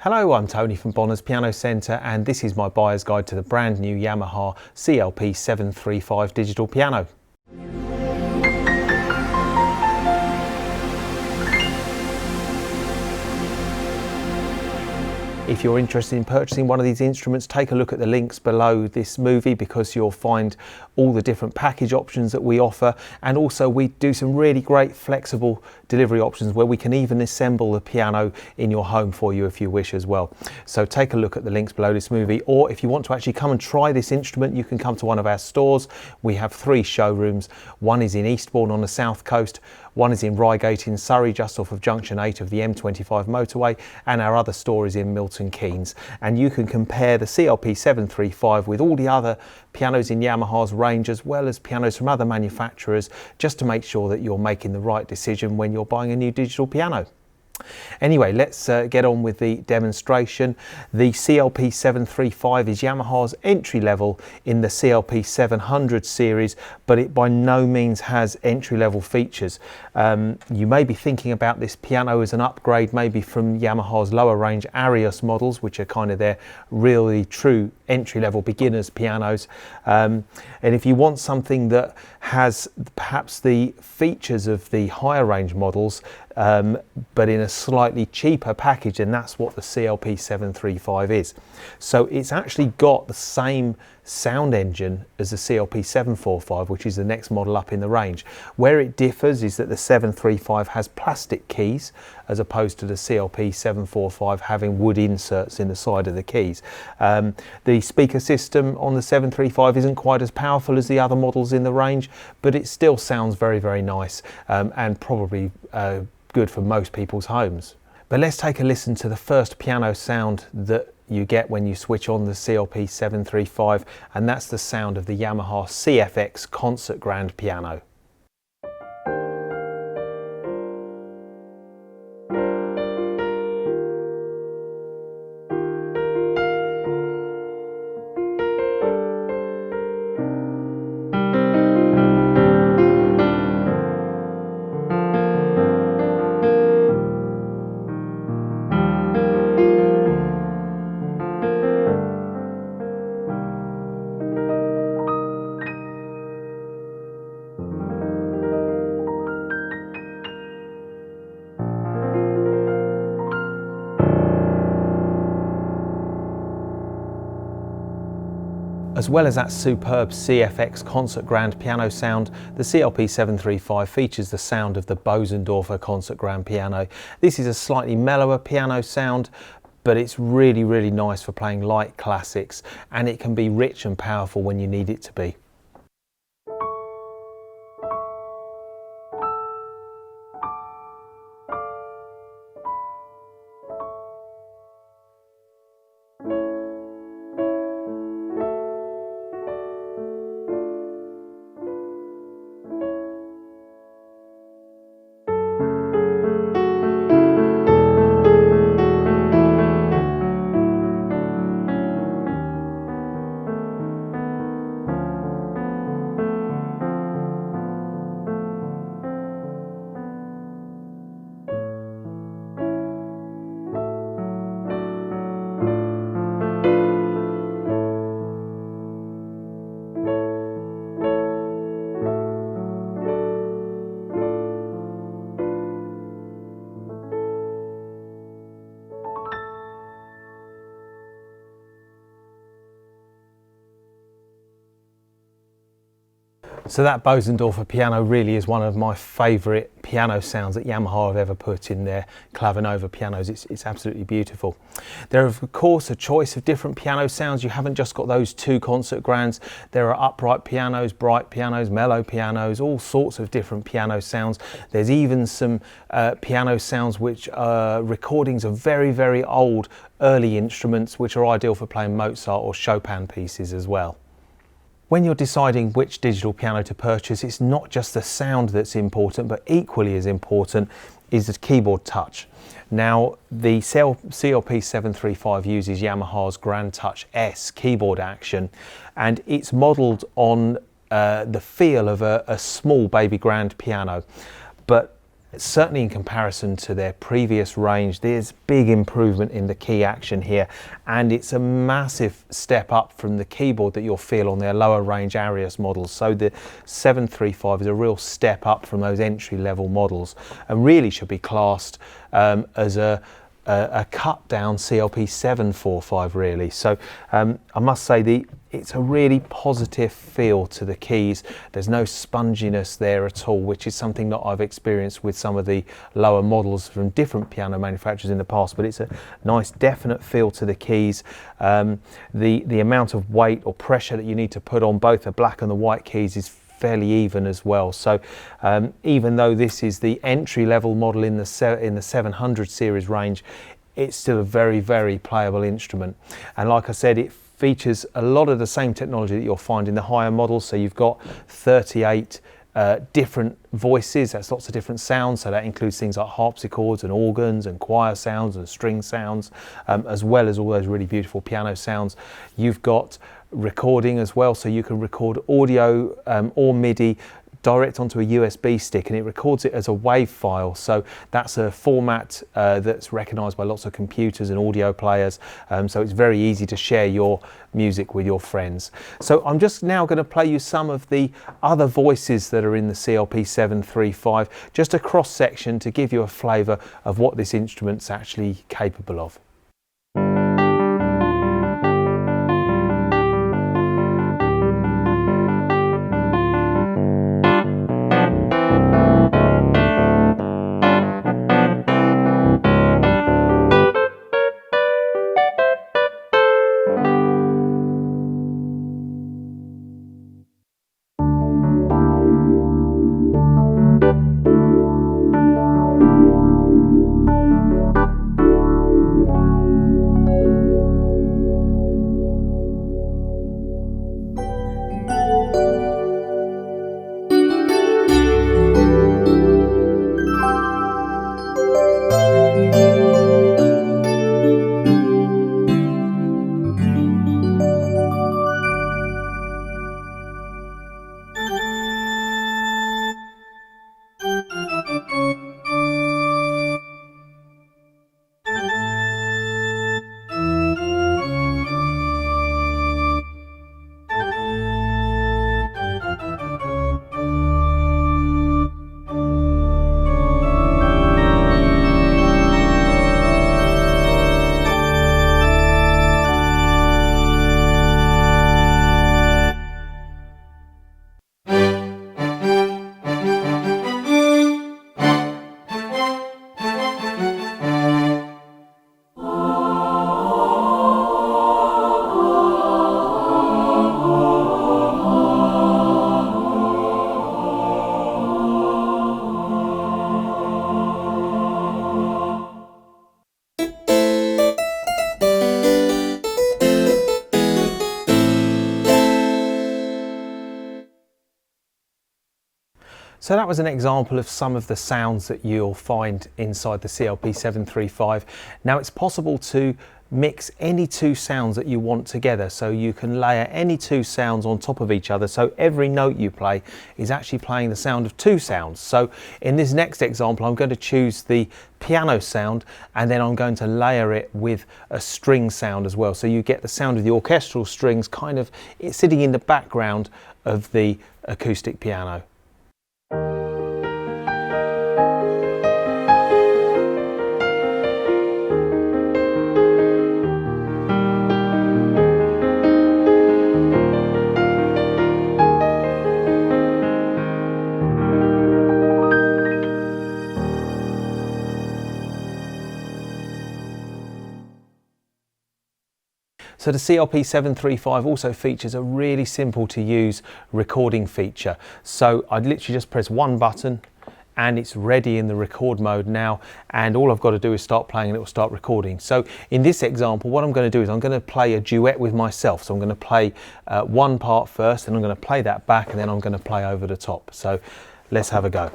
Hello, I'm Tony from Bonner's Piano Centre and this is my buyer's guide to the brand new Yamaha CLP735 digital piano. If you're interested in purchasing one of these instruments, take a look at the links below this movie because you'll find all the different package options that we offer, and also we do some really great flexible delivery options where we can even assemble the piano in your home for you if you wish as well. So take a look at the links below this movie, or if you want to actually come and try this instrument, you can come to one of our stores. We have 3 showrooms. One is in Eastbourne on the south coast, one is in Reigate in Surrey, just off of Junction 8 of the M25 motorway, and our other store is in Milton Keynes. And you can compare the CLP735 with all the other pianos in Yamaha's range, as well as pianos from other manufacturers, just to make sure that you're making the right decision when you're buying a new digital piano. Anyway, let's get on with the demonstration. The CLP735 is Yamaha's entry level in the CLP700 series, but it by no means has entry level features. You may be thinking about this piano as an upgrade maybe from Yamaha's lower range Arius models, which are kind of their really true entry level beginners pianos. And if you want something that has perhaps the features of the higher range models, but in a slightly cheaper package, and that's what the CLP735 is. So it's actually got the same sound engine as the CLP745, which is the next model up in the range. Where it differs is that the 735 has plastic keys as opposed to the CLP745 having wood inserts in the side of the keys. The speaker system on the 735 isn't quite as powerful as the other models in the range, but it still sounds very, very nice, and probably good for most people's homes. But let's take a listen to the first piano sound that you get when you switch on the CLP735, and that's the sound of the Yamaha CFX concert grand piano. As well as that superb CFX concert grand piano sound, the CLP735 features the sound of the Bösendorfer concert grand piano. This is a slightly mellower piano sound, but it's really, really nice for playing light classics, and it can be rich and powerful when you need it to be. So that Bösendorfer piano really is one of my favourite piano sounds that Yamaha have ever put in their Clavinova pianos. It's absolutely beautiful. There are of course a choice of different piano sounds. You haven't just got those 2 concert grands. There are upright pianos, bright pianos, mellow pianos, all sorts of different piano sounds. There's even some piano sounds which are recordings of very, very old early instruments, which are ideal for playing Mozart or Chopin pieces as well. When you're deciding which digital piano to purchase, it's not just the sound that's important, but equally as important is the keyboard touch. Now, the CLP735 uses Yamaha's GrandTouch-S keyboard action, and it's modelled on the feel of a small baby grand piano. But certainly in comparison to their previous range, there's big improvement in the key action here, and it's a massive step up from the keyboard that you'll feel on their lower range Arius models. So the 735 is a real step up from those entry level models, and really should be classed as a cut down CLP745 really. So I must say it's a really positive feel to the keys. There's no sponginess there at all, which is something that I've experienced with some of the lower models from different piano manufacturers in the past, but it's a nice definite feel to the keys. The amount of weight or pressure that you need to put on both the black and the white keys is fairly even as well. So even though this is the entry level model in the 700 series range, it's still a very, very playable instrument. And like I said, it features a lot of the same technology that you'll find in the higher models. So you've got 38 different voices, that's lots of different sounds, so that includes things like harpsichords and organs and choir sounds and string sounds, as well as all those really beautiful piano sounds. You've got recording as well, so you can record audio or MIDI direct onto a USB stick, and it records it as a WAV file. So that's a format that's recognized by lots of computers and audio players, so it's very easy to share your music with your friends. So I'm just now going to play you some of the other voices that are in the CLP735, just a cross section to give you a flavour of what this instrument's actually capable of. So that was an example of some of the sounds that you'll find inside the CLP735. Now it's possible to mix any two sounds that you want together, so you can layer any two sounds on top of each other, so every note you play is actually playing the sound of two sounds. So in this next example I'm going to choose the piano sound, and then I'm going to layer it with a string sound as well, so you get the sound of the orchestral strings kind of sitting in the background of the acoustic piano. So the CLP735 also features a really simple to use recording feature. So I'd literally just press one button and it's ready in the record mode now, and all I've got to do is start playing and it will start recording. So in this example what I'm going to do is I'm going to play a duet with myself. So I'm going to play one part first, and I'm going to play that back, and then I'm going to play over the top. So let's have a go.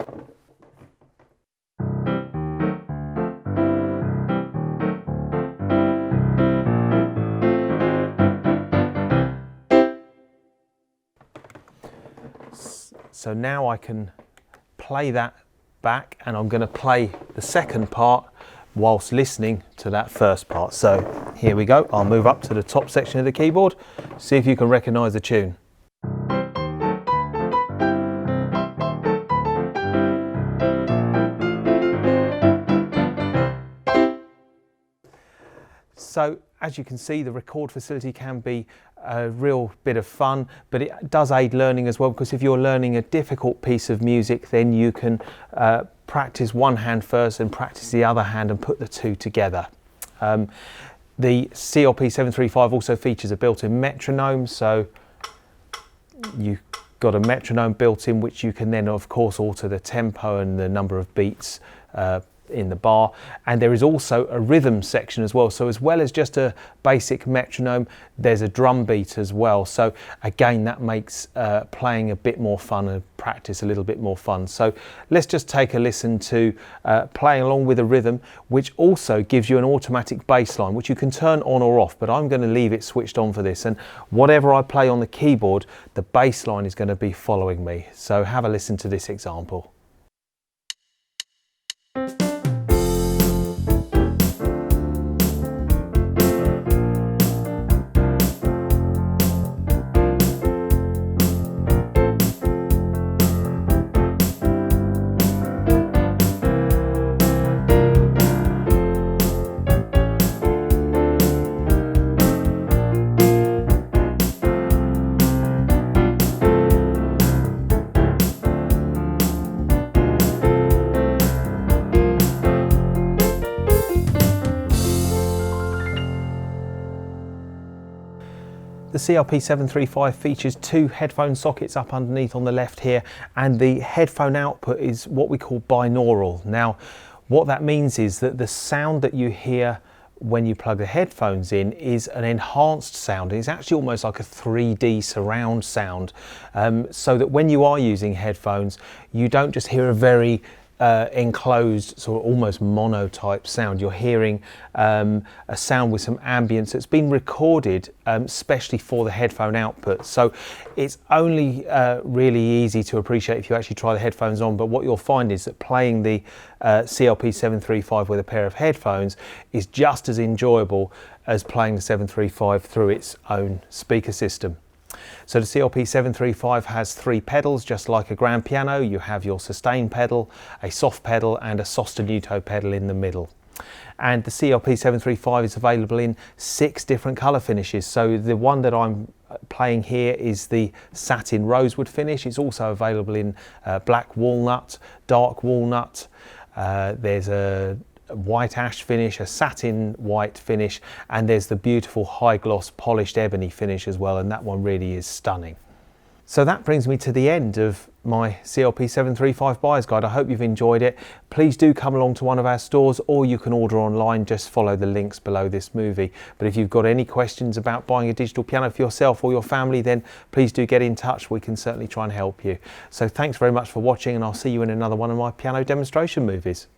So now I can play that back and I'm going to play the second part whilst listening to that first part. So here we go. I'll move up to the top section of the keyboard, see if you can recognise the tune. So as you can see, the record facility can be a real bit of fun, but it does aid learning as well, because if you're learning a difficult piece of music, then you can practice one hand first and practice the other hand and put the two together. The CLP735 also features a built-in metronome, so you've got a metronome built in, which you can then of course alter the tempo and the number of beats in the bar. And there is also a rhythm section as well, so as well as just a basic metronome, there's a drum beat as well. So again, that makes playing a bit more fun and practice a little bit more fun. So let's just take a listen to playing along with a rhythm, which also gives you an automatic bass line, which you can turn on or off, but I'm going to leave it switched on for this, and whatever I play on the keyboard, the bass line is going to be following me. So have a listen to this example. The CLP735 features two headphone sockets up underneath on the left here, and the headphone output is what we call binaural. Now, what that means is that the sound that you hear when you plug the headphones in is an enhanced sound. It's actually almost like a 3D surround sound, so that when you are using headphones, you don't just hear a very enclosed, sort of almost mono type sound. You're hearing a sound with some ambience that's been recorded especially for the headphone output. So it's only really easy to appreciate if you actually try the headphones on, but what you'll find is that playing the CLP735 with a pair of headphones is just as enjoyable as playing the 735 through its own speaker system. So the CLP735 has three pedals, just like a grand piano. You have your sustain pedal, a soft pedal and a sostenuto pedal in the middle. And the CLP735 is available in 6 different colour finishes. So the one that I'm playing here is the satin rosewood finish. It's also available in black walnut, dark walnut. There's a white ash finish, a satin white finish, and there's the beautiful high gloss polished ebony finish as well, and that one really is stunning. So that brings me to the end of my CLP735 buyer's guide. I hope you've enjoyed it. Please do come along to one of our stores, or you can order online. Just follow the links below this movie. But if you've got any questions about buying a digital piano for yourself or your family, then please do get in touch. We can certainly try and help you. So thanks very much for watching, and I'll see you in another one of my piano demonstration movies.